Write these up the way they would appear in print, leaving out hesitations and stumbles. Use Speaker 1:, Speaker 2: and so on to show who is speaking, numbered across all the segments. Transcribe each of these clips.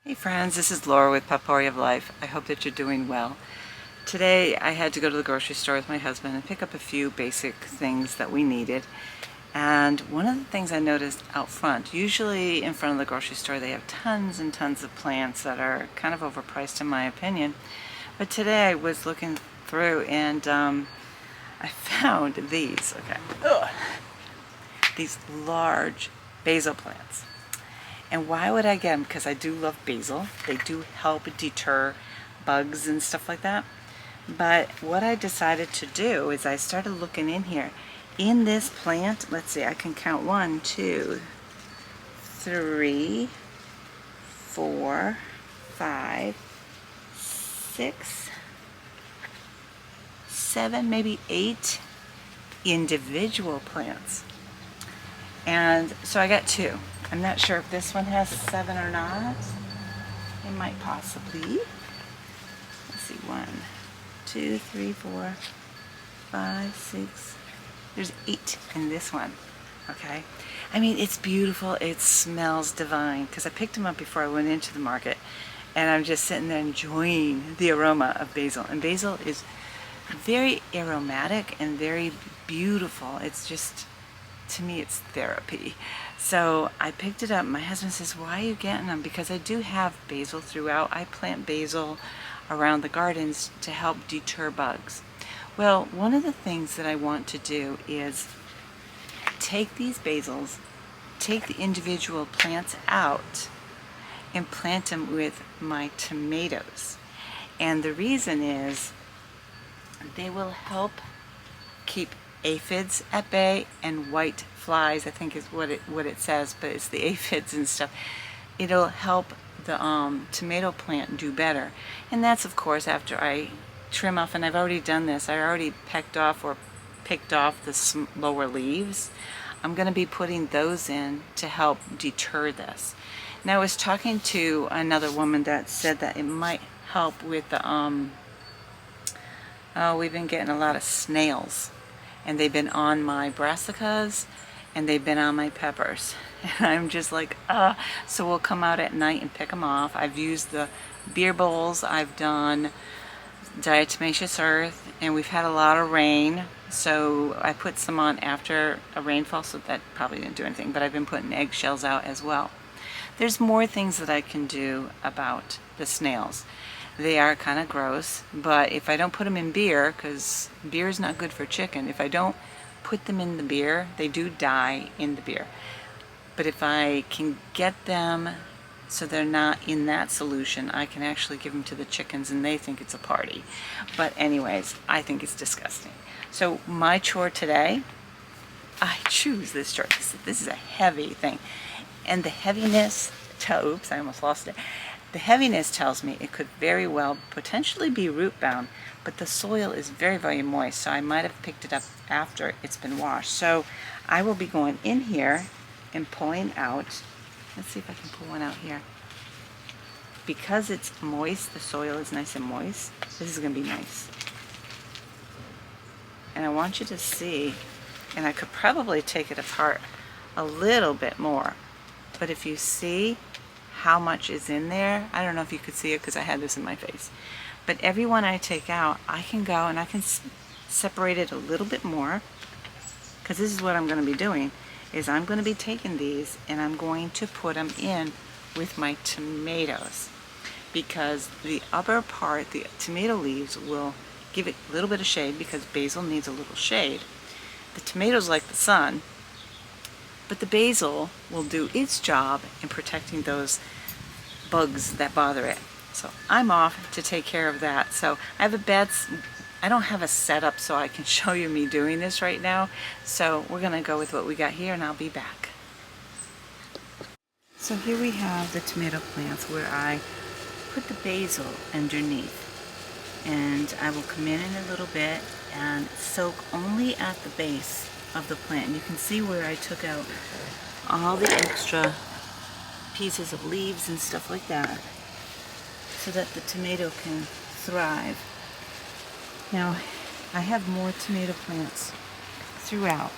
Speaker 1: Hey friends, this is Laura with Potpourri of Life. I hope that you're doing well. Today I had to go to the grocery store with my husband and pick up a few basic things that we needed. And one of the things I noticed out front, usually in front of the grocery store they have tons and tons of plants that are kind of overpriced in my opinion. But today I was looking through and I found these, these large basil plants. And why would I get them? Because I do love basil. They do help deter bugs and stuff like that. But what I decided to do is I started looking in here. In this plant, let's see, I can count 1, 2, 3, 4, 5, 6, 7, maybe 8 individual plants. And so I got 2. I'm not sure if this one has 7 or not. It might possibly. Let's see, 1, 2, 3, 4, 5, 6. There's 8 in this one. Okay. I mean, it's beautiful. It smells divine. Because I picked them up before I went into the market. And I'm just sitting there enjoying the aroma of basil. And basil is very aromatic and very beautiful. It's just, to me, it's therapy. So I picked it up. My husband says, why are you getting them? Because I do have basil throughout. I plant basil around the gardens to help deter bugs. Well, one of the things that I want to do is take these basils, take the individual plants out, and plant them with my tomatoes. And the reason is they will help keep aphids at bay and white flies, I think is what it says, but it's the aphids and stuff. It'll help the tomato plant do better. And that's of course after I trim off, and I've already done this. I already picked off the lower leaves. I'm going to be putting those in to help deter this. Now I was talking to another woman that said that it might help with the we've been getting a lot of snails. And they've been on my brassicas, and they've been on my peppers. And I'm just like, so we'll come out at night and pick them off. I've used the beer bowls, I've done diatomaceous earth, and we've had a lot of rain. So I put some on after a rainfall, so that probably didn't do anything, but I've been putting eggshells out as well. There's more things that I can do about the snails. They are kind of gross, but if I don't put them in beer, because beer is not good for chicken, if I don't put them in the beer, they do die in the beer. But if I can get them so they're not in that solution, I can actually give them to the chickens and they think it's a party. But anyways, I think it's disgusting. So my chore today, I choose this chore. This is a heavy thing. And the heaviness, oops, I almost lost it. The heaviness tells me it could very well potentially be root bound, but the soil is very, very moist, so I might have picked it up after it's been washed. So I will be going in here and pulling out. Let's see if I can pull one out here. Because it's moist, the soil is nice and moist, this is going to be nice. And I want you to see, and I could probably take it apart a little bit more, but if you see how much is in there. I don't know if you could see it because I had this in my face. But every one I take out, I can go and I can separate it a little bit more, because this is what I'm going to be doing, is I'm going to be taking these and I'm going to put them in with my tomatoes, because the upper part, the tomato leaves, will give it a little bit of shade because basil needs a little shade. The tomatoes like the sun, but the basil will do its job in protecting those bugs that bother it. So I'm off to take care of that. So I don't have a setup so I can show you me doing this right now. So we're gonna go with what we got here and I'll be back. So here we have the tomato plants where I put the basil underneath. And I will come in a little bit and soak only at the base of the plant. And you can see where I took out all the extra pieces of leaves and stuff like that so that the tomato can thrive. Now I have more tomato plants throughout,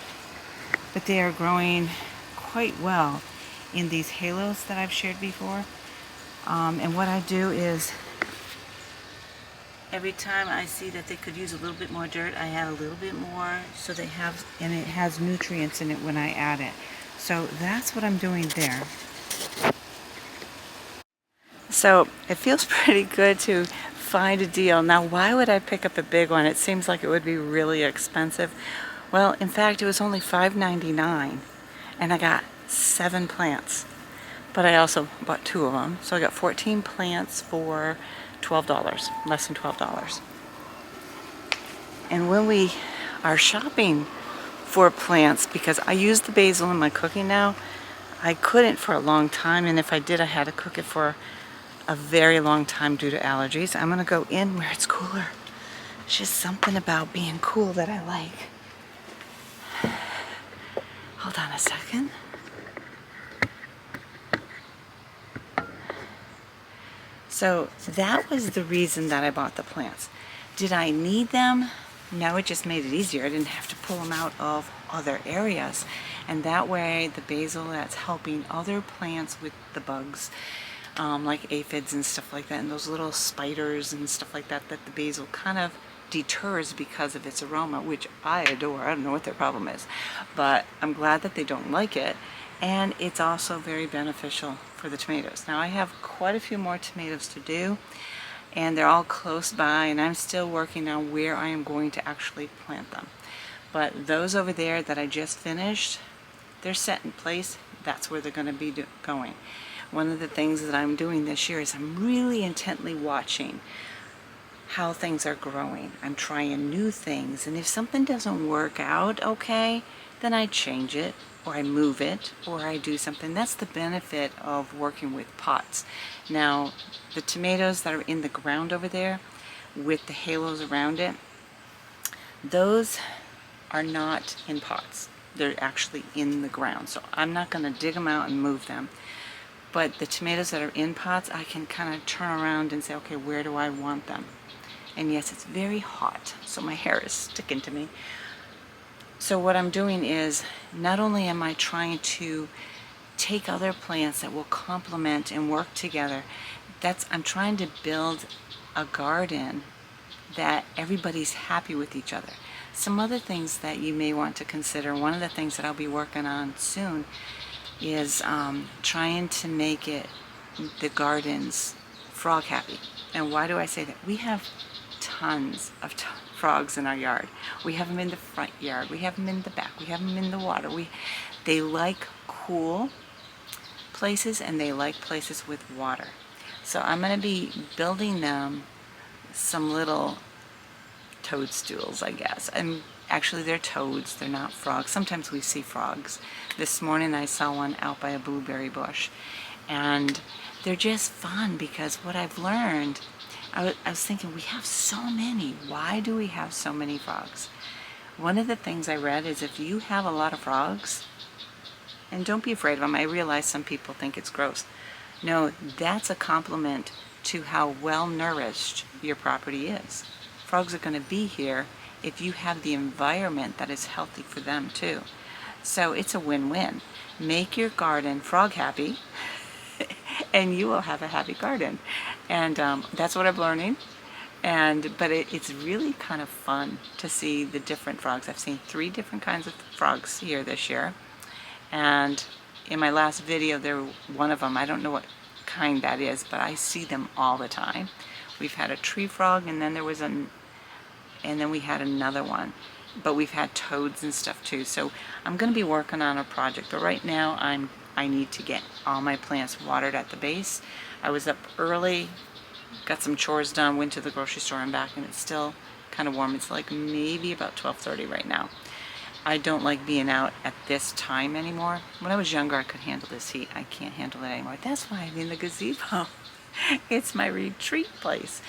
Speaker 1: but they are growing quite well in these halos that I've shared before. And what I do is every time I see that they could use a little bit more dirt, I add a little bit more so they have, and it has nutrients in it when I add it. So that's what I'm doing there. So it feels pretty good to find a deal. Now, why would I pick up a big one? It seems like it would be really expensive. Well, in fact, it was only $5.99, and I got 7 plants. But I also bought 2 of them, so I got 14 plants for $12, less than $12. And when we are shopping for plants, because I use the basil in my cooking now, I couldn't for a long time, and if I did, I had to cook it for a very long time due to allergies. I'm gonna go in where it's cooler. It's just something about being cool that I like. Hold on a second. So that was the reason that I bought the plants. Did I need them? No, it just made it easier. I didn't have to pull them out of other areas. And that way the basil, that's helping other plants with the bugs, like aphids and stuff like that, and those little spiders and stuff like that, that the basil kind of deters because of its aroma, which I adore. I don't know what their problem is, but I'm glad that they don't like it. And it's also very beneficial for the tomatoes. Now I have quite a few more tomatoes to do, and they're all close by, and I'm still working on where I am going to actually plant them. But those over there that I just finished, they're set in place. That's where they're going to be going. One of the things that I'm doing this year is I'm really intently watching how things are growing. I'm trying new things, and if something doesn't work out okay, then I change it, or I move it, or I do something. That's the benefit of working with pots. Now, the tomatoes that are in the ground over there with the halos around it, those are not in pots. They're actually in the ground. So I'm not going to dig them out and move them. But the tomatoes that are in pots, I can kind of turn around and say, okay, where do I want them? And yes, it's very hot, so my hair is sticking to me. So what I'm doing is, not only am I trying to take other plants that will complement and work together, I'm trying to build a garden that everybody's happy with each other. Some other things that you may want to consider, one of the things that I'll be working on soon is trying to make the gardens frog happy. And why do I say that? We have tons of frogs in our yard. We have them in the front yard. We have them in the back. We have them in the water. They like cool places, and they like places with water. So I'm going to be building them some little toadstools, I guess. And actually they're toads, they're not frogs. Sometimes we see frogs. This morning I saw one out by a blueberry bush, and they're just fun because what I've learned, I was thinking, we have so many. Why do we have so many frogs? One of the things I read is if you have a lot of frogs, and don't be afraid of them, I realize some people think it's gross. No, that's a compliment to how well nourished your property is. Frogs are going to be here if you have the environment that is healthy for them too. So it's a win-win. Make your garden frog happy and you will have a happy garden. And that's what I'm learning. But it's really kind of fun to see the different frogs. I've seen 3 different kinds of frogs here this year. And in my last video, one of them, I don't know what kind that is, but I see them all the time. We've had a tree frog, and then we had another one. But we've had toads and stuff too. So I'm going to be working on a project. But right now, I need to get all my plants watered at the base. I was up early, got some chores done, went to the grocery store and back, and it's still kind of warm. It's like maybe about 12:30 right now. I don't like being out at this time anymore. When I was younger, I could handle this heat. I can't handle it anymore. That's why I'm in the gazebo. It's my retreat place.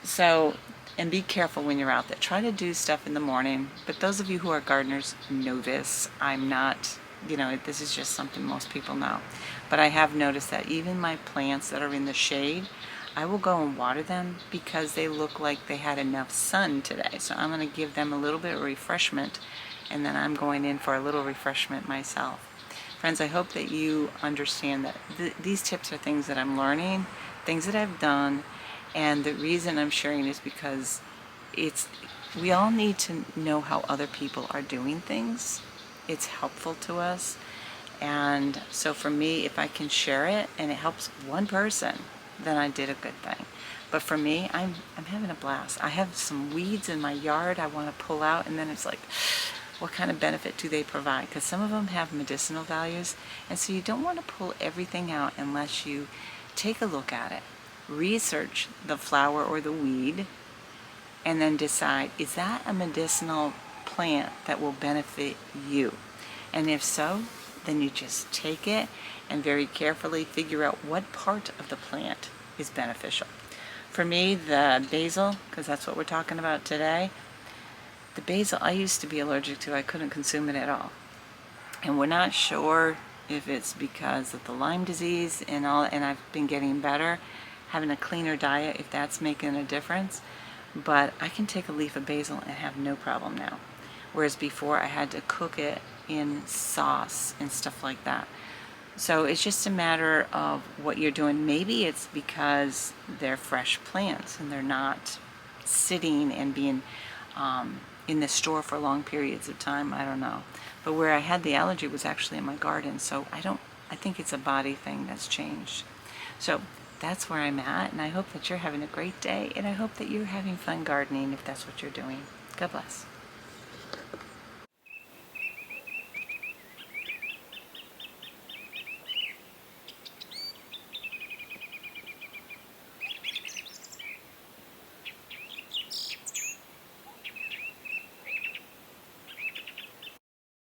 Speaker 1: So, and be careful when you're out there. Try to do stuff in the morning. But those of you who are gardeners know this. I'm not, this is just something most people know. But I have noticed that even my plants that are in the shade, I will go and water them because they look like they had enough sun today. So I'm going to give them a little bit of refreshment, and then I'm going in for a little refreshment myself. Friends, I hope that you understand that these tips are things that I'm learning, things that I've done, and the reason I'm sharing is because we all need to know how other people are doing things. It's helpful to us. And so for me, if I can share it and it helps one person, then I did a good thing. But for me, I'm having a blast. I have some weeds in my yard I want to pull out, and then it's like, what kind of benefit do they provide? Because some of them have medicinal values, and so you don't want to pull everything out unless you take a look at it, research the flower or the weed, and then decide, is that a medicinal plant that will benefit you? And if so, then you just take it and very carefully figure out what part of the plant is beneficial. For me, the basil, because that's what we're talking about today, the basil I used to be allergic to. I couldn't consume it at all. And we're not sure if it's because of the Lyme disease and I've been getting better, having a cleaner diet, if that's making a difference. But I can take a leaf of basil and have no problem now. Whereas before I had to cook it in sauce and stuff like that. So it's just a matter of what you're doing. Maybe it's because they're fresh plants and they're not sitting and being in the store for long periods of time. I don't know. But where I had the allergy was actually in my garden. So I think it's a body thing that's changed. So that's where I'm at, and I hope that you're having a great day, and I hope that you're having fun gardening if that's what you're doing. God bless.